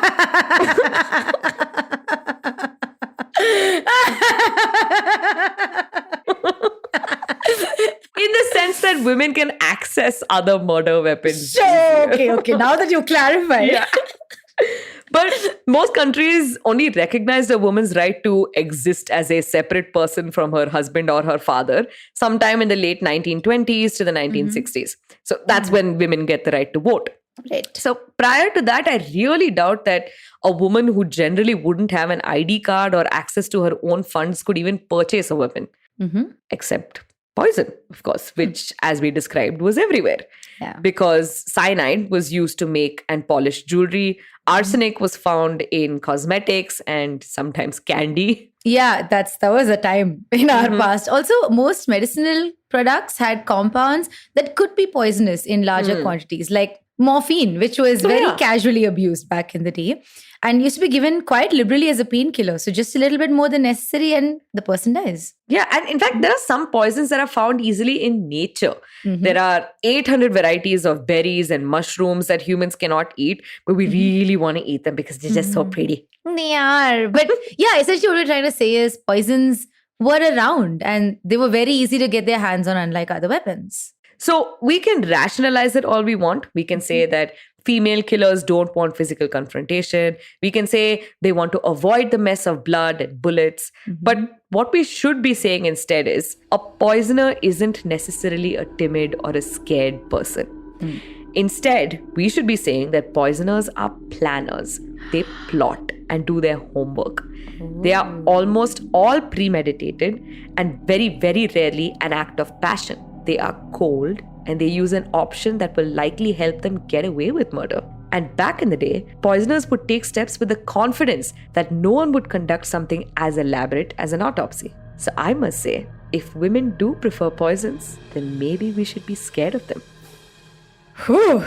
S1: the sense that women can access other murder weapons.
S2: Sure, okay. Now that you clarified.
S1: Yeah. But most countries only recognized a woman's right to exist as a separate person from her husband or her father sometime in the late 1920s to the 1960s. So that's when women get the right to vote.
S2: Right.
S1: So prior to that, I really doubt that a woman who generally wouldn't have an ID card or access to her own funds could even purchase a weapon. Except poison, of course, which, as we described, was everywhere.
S2: Yeah.
S1: Because cyanide was used to make and polish jewelry. Arsenic was found in cosmetics and sometimes candy.
S2: Yeah, that was a time in our past. Also, most medicinal products had compounds that could be poisonous in larger quantities, like morphine, which was very casually abused back in the day and used to be given quite liberally as a painkiller. So just a little bit more than necessary and the person dies.
S1: Yeah, and in fact, there are some poisons that are found easily in nature. There are 800 varieties of berries and mushrooms that humans cannot eat, but we really want to eat them because they're just so pretty.
S2: They are. But yeah, essentially what we're trying to say is poisons were around and they were very easy to get their hands on, unlike other weapons.
S1: So we can rationalize it all we want. We can say that female killers don't want physical confrontation. We can say they want to avoid the mess of blood and bullets. But what we should be saying instead is a poisoner isn't necessarily a timid or a scared person. Instead, we should be saying that poisoners are planners. They plot and do their homework. They are almost all premeditated and very, very rarely an act of passion. They are cold and they use an option that will likely help them get away with murder. And back in the day, poisoners would take steps with the confidence that no one would conduct something as elaborate as an autopsy. So I must say, if women do prefer poisons, then maybe we should be scared of them.
S2: Whew.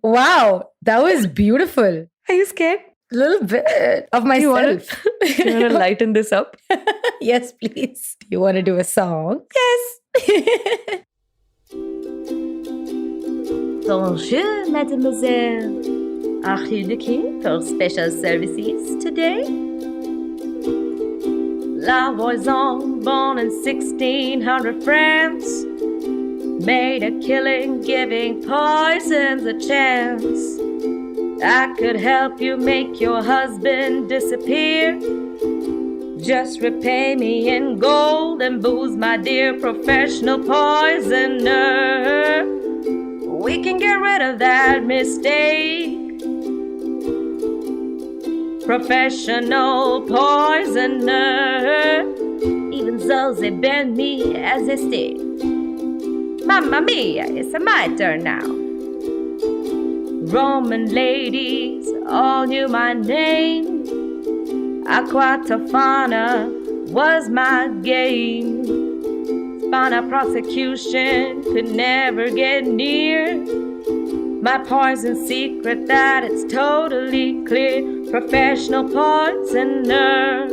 S2: Wow, that was beautiful.
S1: Are you scared?
S2: A little bit of myself.
S1: Do you want to lighten this up?
S2: Yes, please. Do you want to do a song?
S1: Yes.
S3: Bonjour, mademoiselle. Are you looking for special services today? La Voison, born in 1600 France, made a killing giving poisons a chance. I could help you make your husband disappear. Just repay me in gold and booze, my dear professional poisoner. We can get rid of that mistake. Professional poisoner. Even though they bend me as they stay. Mamma mia, it's my turn now. Roman ladies all knew my name. Tofana was my game. Spana prosecution could never get near my poison secret that it's totally clear. Professional poisoner,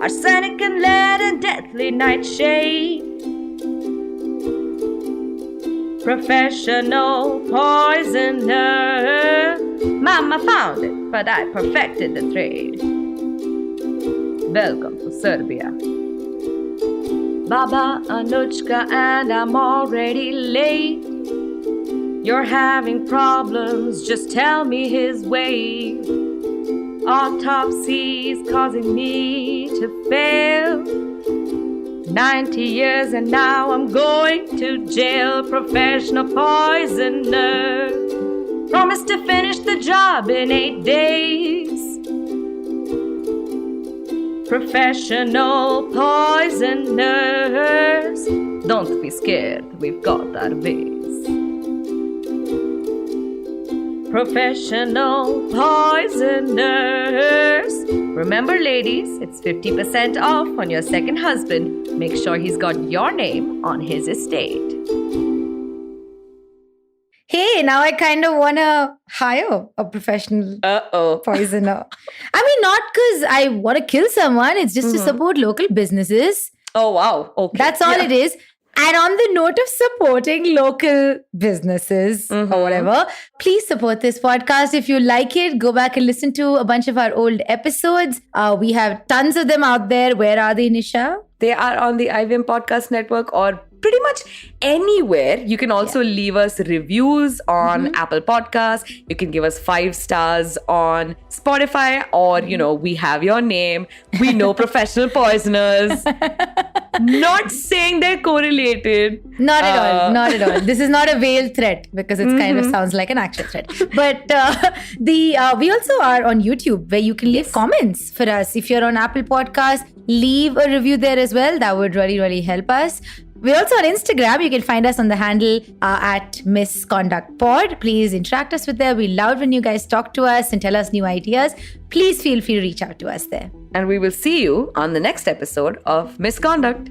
S3: arsenic and lead and deathly nightshade. Professional poisoner. Mama found it, but I perfected the trade. Welcome to Serbia. Baba Anuchka and I'm already late. You're having problems, just tell me his way. Autopsy's causing me to fail. 90 years and now I'm going to jail. Professional poisoner. Promised to finish the job in 8 days. Professional poisoners. Don't be scared, we've got our ways. Professional poisoners. Remember, ladies, it's 50% off on your second husband. Make sure he's got your name on his estate.
S2: Hey, now I kind of want to hire a professional poisoner. I mean, not because I want to kill someone. It's just to support local businesses.
S1: Oh, wow. Okay.
S2: That's all it is. And on the note of supporting local businesses or whatever, please support this podcast. If you like it, go back and listen to a bunch of our old episodes. We have tons of them out there. Where are they, Nisha?
S1: They are on the IVM Podcast Network or pretty much anywhere. You can also leave us reviews on Apple Podcasts. You can give us 5 stars on Spotify or, we have your name. We know professional poisoners. Not saying they're correlated.
S2: Not at all. Not at all. This is not a veiled threat because it kind of sounds like an actual threat. But we also are on YouTube where you can leave comments for us. If you're on Apple Podcasts, leave a review there as well. That would really, really help us. We're also on Instagram. You can find us on the handle at MisconductPod. Please interact us with there. We love when you guys talk to us and tell us new ideas. Please feel free to reach out to us there.
S1: And we will see you on the next episode of Misconduct.